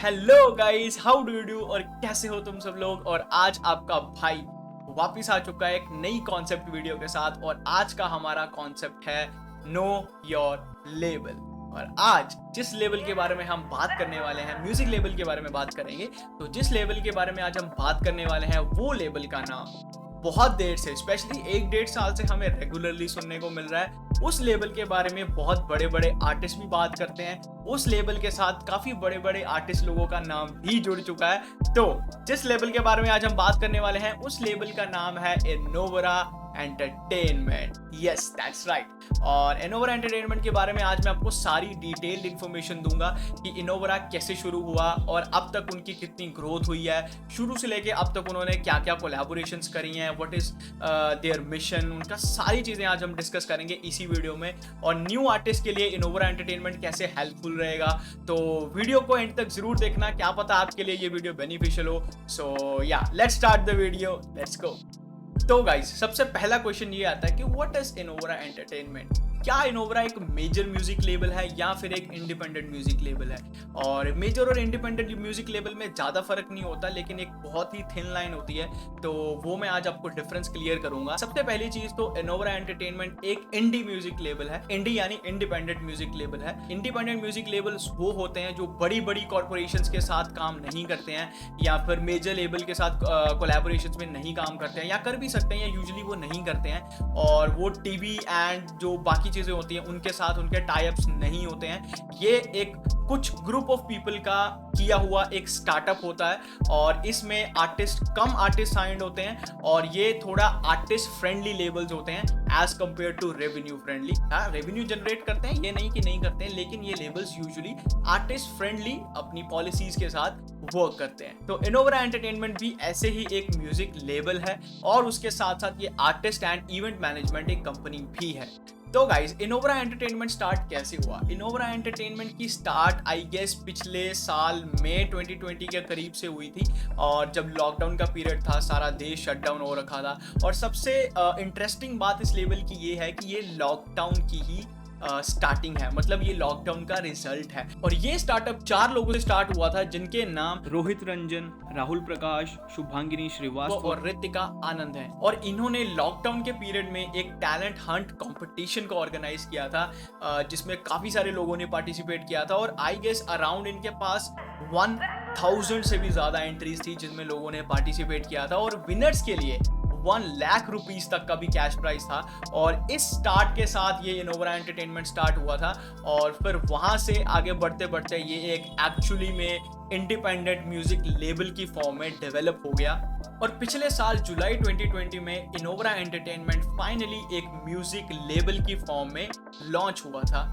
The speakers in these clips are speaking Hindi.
Hello guys, how do you do और कैसे हो तुम सब लोग। और आज आपका भाई वापिस आ चुका है एक नई कॉन्सेप्ट वीडियो के साथ। और आज का हमारा कॉन्सेप्ट है नो योर लेबल। और आज जिस लेबल के बारे में हम बात करने वाले हैं, म्यूजिक लेबल के बारे में बात करेंगे। तो जिस लेबल के बारे में आज हम बात करने वाले हैं वो लेबल का नाम बहुत देर से, स्पेशली 1-1.5 साल से हमें रेगुलरली सुनने को मिल रहा है। उस लेबल के बारे में बहुत बड़े बड़े आर्टिस्ट भी बात करते हैं। उस लेबल के साथ काफी बड़े बड़े आर्टिस्ट लोगों का नाम भी जुड़ चुका है। तो जिस लेबल के बारे में आज हम बात करने वाले हैं उस लेबल का नाम है इनोवरा एंटरटेनमेंट। Yes, that's right. और इनोवरा एंटरटेनमेंट के बारे में आज मैं आपको सारी डिटेल्ड इंफॉर्मेशन दूंगा कि इनोवरा कैसे शुरू हुआ और अब तक उनकी कितनी ग्रोथ हुई है, शुरू से लेके अब तक उन्होंने क्या क्या कोलैबोरेशंस करी हैं, व्हाट इज देयर मिशन, उनका सारी चीजें आज हम डिस्कस करेंगे इसी वीडियो में। और न्यू आर्टिस्ट के लिए इनोवरा एंटरटेनमेंट कैसे हेल्पफुल रहेगा, तो वीडियो को एंड तक जरूर देखना, क्या पता आपके लिए ये वीडियो बेनिफिशियल हो। सो या, let's start the video, let's go. तो गाइस, सबसे पहला क्वेश्चन ये आता है कि व्हाट इज इनोवरा एंटरटेनमेंट। क्या इनोवरा एक मेजर म्यूजिक लेबल है या फिर एक इंडिपेंडेंट म्यूजिक लेबल है। और मेजर और इंडिपेंडेंट म्यूजिक लेबल में ज़्यादा फर्क नहीं होता, लेकिन एक बहुत ही थिन लाइन होती है। तो वो मैं आज आपको डिफरेंस क्लियर करूंगा। सबसे पहली चीज तो इनोवरा एंटरटेनमेंट एक इंडी म्यूजिक लेबल है। इंडी यानी इंडिपेंडेंट म्यूजिक लेबल है। इंडिपेंडेंट म्यूजिक लेबल्स वो होते हैं जो बड़ी बड़ी कॉर्पोरेशंस के साथ काम नहीं करते हैं या फिर मेजर लेबल के साथ कोलैबोरेशंस में नहीं काम करते हैं, या कर भी सकते हैं या यूजुअली वो नहीं करते हैं। और वो टीवी एंड जो बाकी चीजें होती हैं उनके साथ उनके टाई अप्स नहीं होते हैं। ये एक कुछ ग्रुप ऑफ पीपल का किया हुआ एक स्टार्टअप होता है और इसमें कम आर्टिस्ट साइंड होते हैं और ये थोड़ा आर्टिस्ट फ्रेंडली लेबल्स होते हैं as compare to revenue friendly. Revenue generate करते हैं, ये नहीं कि नहीं करते हैं, लेकिन ये लेबल्स यूजुअली आर्टिस्ट फ्रेंडली अपनी पॉलिसीज के साथ वर्क करते हैं। तो इनोवरा एंटरटेनमेंट भी ऐसे ही एक म्यूजिक लेबल है और उसके साथ साथ ये आर्टिस्ट एंड इवेंट मैनेजमेंट एक कंपनी भी है। तो गाइज, इनोवरा एंटरटेनमेंट स्टार्ट कैसे हुआ। इनोवरा एंटरटेनमेंट की स्टार्ट आई गेस पिछले साल मई 2020 के करीब से हुई थी। और जब लॉकडाउन का पीरियड था, सारा देश शटडाउन हो रखा था। और सबसे इंटरेस्टिंग बात इस लेवल की ये है कि ये लॉकडाउन की ही स्टार्टिंग है, मतलब ये लॉकडाउन का रिजल्ट है। और ये स्टार्टअप 4 लोगों से स्टार्ट हुआ था, जिनके नाम रोहित रंजन, राहुल प्रकाश, शुभांगिनी श्रीवास्तव और रितिका आनंद हैं। और इन्होंने लॉकडाउन के पीरियड में एक टैलेंट हंट कंपटीशन को ऑर्गेनाइज किया था, जिसमें काफी सारे लोगों ने पार्टिसिपेट किया था। और आई गेस अराउंड इनके पास 1000 से भी ज्यादा एंट्रीज थी जिनमें लोगों ने पार्टिसिपेट किया था। और विनर्स के लिए 1 लाख रुपीस तक का भी कैश प्राइज था। और इस स्टार्ट के साथ ये इनोवरा एंटरटेनमेंट स्टार्ट हुआ था। और फिर वहां से आगे बढ़ते बढ़ते ये एक एक्चुअली में इंडिपेंडेंट म्यूजिक लेबल की फॉर्म में डेवलप हो गया। और पिछले साल जुलाई 2020 में इनोवरा एंटरटेनमेंट फाइनली एक म्यूजिक लेबल की फॉर्म में लॉन्च हुआ था।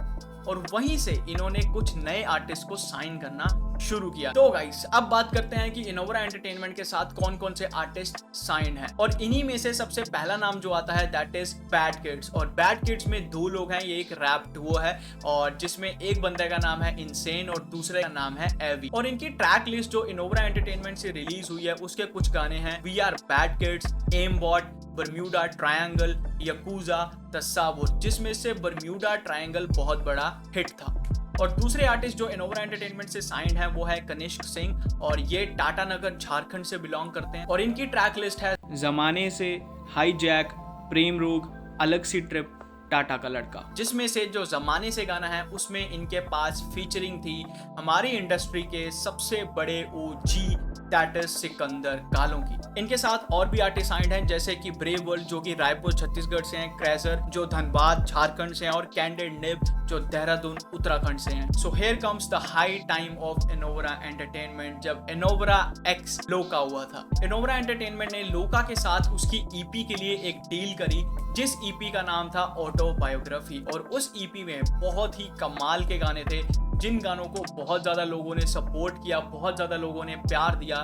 और वहीं से इन्होंने कुछ नए आर्टिस्ट को साइन करना शुरू किया। तो गाइस, अब बात करते हैं कि इनोवरा एंटरटेनमेंट के साथ कौन कौन से आर्टिस्ट साइन हैं। और इन्हीं में से सबसे पहला नाम जो आता है दैट इज बैड किड्स। और बैड किड्स में 2 लोग हैं, ये एक रैप डुओ है और जिसमें एक बंदे का नाम है इनसेन और दूसरे का नाम है एवी। और इनकी ट्रैक लिस्ट जो इनोवरा एंटरटेनमेंट से रिलीज हुई है उसके कुछ गाने हैं we are bad kids, M bot, Bermuda triangle, Yakuza, तस्सावुर, जिसमें से बरम्यूडा ट्रायंगल बहुत बड़ा हिट था। और दूसरे आर्टिस्ट जो इनोवरा एंटरटेनमेंट से साइंड है वो है कनिष्क सिंह और ये टाटानगर झारखंड से बिलोंग करते हैं। और इनकी ट्रैक लिस्ट है जमाने से, हाई जैक, प्रेम रोग, अलग सी ट्रिप, टाटा का लड़का, जिसमें से जो जमाने से गाना है उसमें इनके पास फीचरिंग थी हमारी इंडस्ट्री के सबसे बड़े ओजी दैट इज सिकंदर कालों की। इनके साथ और भी आर्टिस्ट साइंड हैं जैसे कि ब्रेव वर्ल्ड जो कि रायपुर छत्तीसगढ़ से हैं, क्रेजर जो धनबाद झारखंड से हैं और कैंडिड निब जो देहरादून उत्तराखंड से हैं। So here comes the high time of Innovera entertainment जब इनोवरा एक्स लोका हुआ था। इनोवरा एंटरटेनमेंट ने लोका के साथ उसकी ईपी के लिए एक डील करी जिस ईपी का नाम था ऑटोबायोग्राफी। और उस ईपी में बहुत ही कमाल के गाने थे जिन गानों को बहुत ज़्यादा लोगों ने सपोर्ट किया, बहुत ज़्यादा लोगों ने प्यार दिया।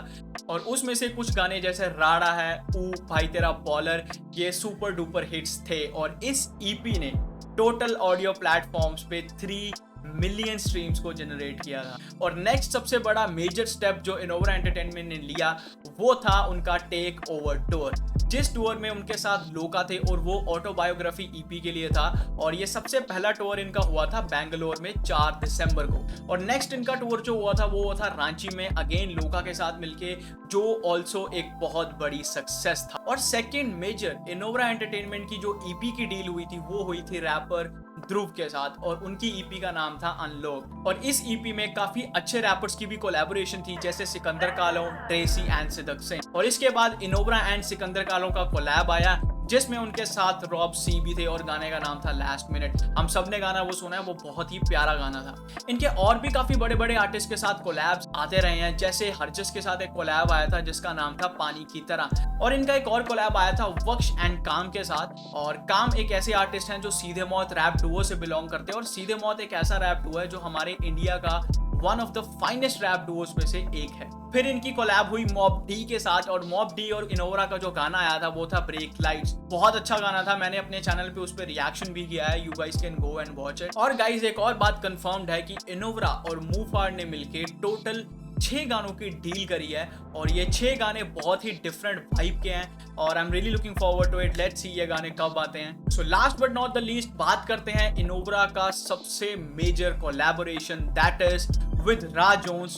और उसमें से कुछ गाने जैसे राड़ा है, ऊ भाई तेरा बॉलर, ये सुपर डुपर हिट्स थे। और इस ईपी ने टोटल ऑडियो प्लेटफॉर्म्स पे 3 मिलियन स्ट्रीम्स को जनरेट किया था। और नेक्स्ट सबसे बड़ा मेजर स्टेप जो इनोवरा एंटरटेनमेंट ने लिया वो था उनका टेक ओवर टूर, जिस टूर में उनके साथ लोका थे और वो ऑटोबायोग्राफी ईपी के लिए था। और ये सबसे पहला टूर इनका हुआ था बेंगलोर में 4 दिसंबर को। और नेक्स्ट इनका टूर जो हुआ था वो था रांची में, अगेन लोका के साथ मिलके, जो ऑल्सो एक बहुत बड़ी सक्सेस था। और सेकेंड मेजर इनोवरा एंटरटेनमेंट की जो ईपी की डील हुई थी वो हुई थी रैपर ध्रुव के साथ, और उनकी ईपी का नाम था अनलॉक। और इस ईपी में काफी अच्छे रैपर्स की भी कोलैबोरेशन थी, जैसे सिकंदर कालो, ट्रेसी एंड सिद्दक सिंह। और इसके बाद इनोवरा एंड सिकंदर कालो का कोलैब आया, जिसमें उनके साथ रॉब सी भी थे, और गाने का नाम था लास्ट मिनट। हम सब ने गाना वो सुना है, वो बहुत ही प्यारा गाना था। इनके और भी काफी बड़े बड़े आर्टिस्ट के साथ कोलैब्स आते रहे हैं, जैसे हरजस के साथ एक कोलैब आया था जिसका नाम था पानी की तरह। और इनका एक और कोलैब आया था वक्श एंड काम के साथ। और काम एक ऐसे आर्टिस्ट हैं जो सीधे मौत रैप डुओ से बिलोंग करते हैं, और सीधे मौत एक ऐसा रैप डुओ है जो हमारे इंडिया का one of the finest rap duos में से एक है। फिर इनकी कोलैब हुई मॉब डी के साथ, और मॉब डी और इनोवरा का जो गाना आया था वो था ब्रेक लाइट्स। बहुत अच्छा गाना था, मैंने अपने चैनल पे उस पर रिएक्शन भी किया है, you guys can go and watch it. और गाइस एक और बात कंफर्म्ड है कि इनोवरा और मूफार ने मिलके टोटल 6 गानों की डील करी है, और ये 6 गाने बहुत ही डिफरेंट वाइब के हैं, और I am really looking forward to it. Let's see ये गाने कब आते हैं। So last but not the least बात करते हैं इनोवरा का सबसे major collaboration, that is with Ra Jones.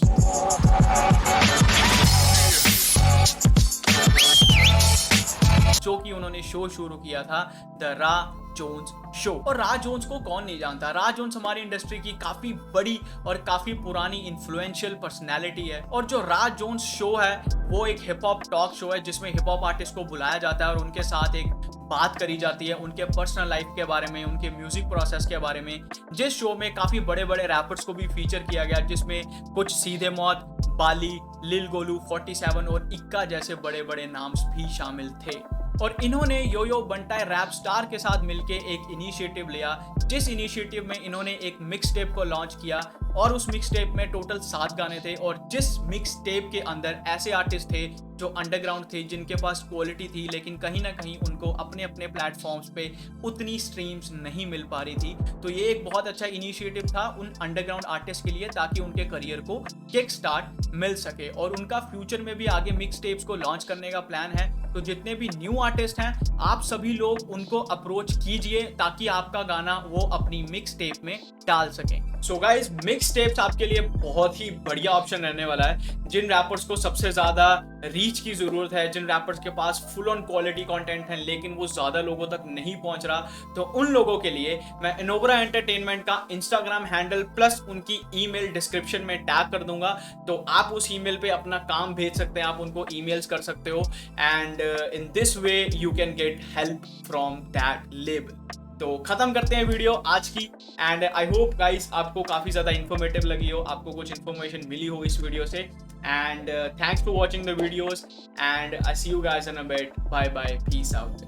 जो कि उन्होंने शो शुरू किया था द रा जोन्स शो। और रा जोन्स को कौन नहीं जानता, रा जोन्स हमारी इंडस्ट्री की काफी बड़ी और काफी पुरानी इन्फ्लुएंशियल पर्सनैलिटी है। और जो रा जोन्स शो है वो एक हिप हॉप टॉक शो है, जिसमें हिप हॉप आर्टिस्ट को बुलाया जाता है और उनके साथ एक बात करी जाती है उनके पर्सनल लाइफ के बारे में, उनके म्यूजिक प्रोसेस के बारे में। जिस शो में काफी बड़े बड़े रैपर्स को भी फीचर किया गया, जिसमें कुछ सीधे मौत, बाली, लिल गोलू, 47 और इक्का जैसे बड़े बड़े नाम्स भी शामिल थे। और इन्होंने यो यो बंटाई रैप स्टार के साथ मिलके एक इनिशिएटिव लिया, जिस इनिशिएटिव में इन्होंने एक मिक्स टेप को लॉन्च किया, और उस मिक्स टेप में टोटल 7 गाने थे। और जिस मिक्स टेप के अंदर ऐसे आर्टिस्ट थे जो अंडरग्राउंड थे, जिनके पास क्वालिटी थी, लेकिन कहीं ना कहीं उनको अपने अपने प्लेटफॉर्म्स पे उतनी स्ट्रीम्स नहीं मिल पा रही थी। तो ये एक बहुत अच्छा इनिशिएटिव था उन अंडरग्राउंड आर्टिस्ट के लिए, ताकि उनके करियर को किक स्टार्ट मिल सके। और उनका फ्यूचर में भी आगे मिक्स टेप्स को लॉन्च करने का प्लान है। तो जितने भी न्यू आर्टिस्ट हैं, आप सभी लोग उनको अप्रोच कीजिए, ताकि आपका गाना वो अपनी मिक्स टेप में डाल सकें। सो गाइज, मिक्स टेप्स आपके लिए बहुत ही बढ़िया ऑप्शन रहने वाला है। जिन रैपर्स को सबसे ज्यादा रीच की जरूरत है, जिन रैपर्स के पास फुल ऑन क्वालिटी कंटेंट है लेकिन वो ज्यादा लोगों तक नहीं पहुंच रहा, तो उन लोगों के लिए मैं इनोवरा एंटरटेनमेंट का इंस्टाग्राम हैंडल प्लस उनकी ईमेल डिस्क्रिप्शन में टैग कर दूंगा। तो आप उस ईमेल पे अपना काम भेज सकते हैं, आप उनको ईमेल्स कर सकते हो, and in this way you can get help from that label. तो खत्म करते हैं वीडियो आज की, एंड आई होप गाइस आपको काफी ज्यादा इन्फॉर्मेटिव लगी हो, आपको कुछ इन्फॉर्मेशन मिली हो इस वीडियो से। And thanks for watching the videos, and I see you guys in a bit. Bye bye, peace out.